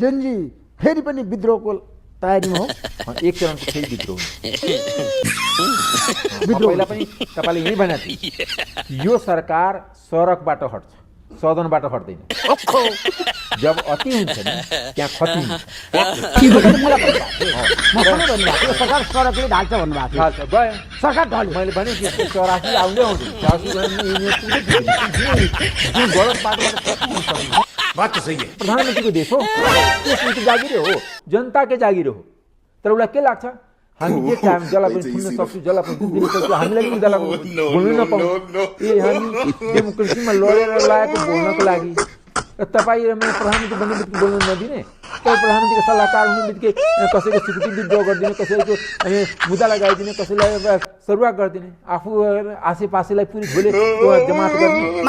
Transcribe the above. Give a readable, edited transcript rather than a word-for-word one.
Gen Z फेरि पनि विद्रोहको तयारीमा हो। एक चरणको फेरि विद्रोह पहिला पनि तपाईँले यही भनेको थियो यो सरकार सडकबाट हट्छ सदनबाट हट्दैन। जब अति हुन्छ नि त्यहाँ खति हुन्छ। सरकार सडकले ढाल्छ भन्नुभएको थियो। गयो सरकार ढल्यो। मैले भने कि 84 आउँदै आउँदैन 84 गलत बाटोबाट खति हुन्छ। बात तो सही है। प्रधानमन्त्रीको देश हो, त्यसको जागिर हो, जनताकै जागिर हो। तर उसलाई के लाग्छ हामी जे चाहौँ जसलाई पनि सुन्न सक्छौँ जसलाई पनि दिन सक्छौँ हामीलाई पनि उनीहरूलाई बोल्नु नपाउँ। हामी डेमोक्रेसीमा लडेर लागेको बोल्नको लागि तपाईँ र मैले प्रधानमन्त्री बन्ने बित्तिकै बोल्न नदिने, तपाईँ प्रधानमन्त्रीको सल्लाहकार हुने बित्तिकै कसैको स्वीकृति विद्रोह गरिदिने, कसैको मुद्दा लगाइदिने, कसैलाई सरुवा गरिदिने, आफू आसेपासेलाई पुरी झोले जमात गर्ने।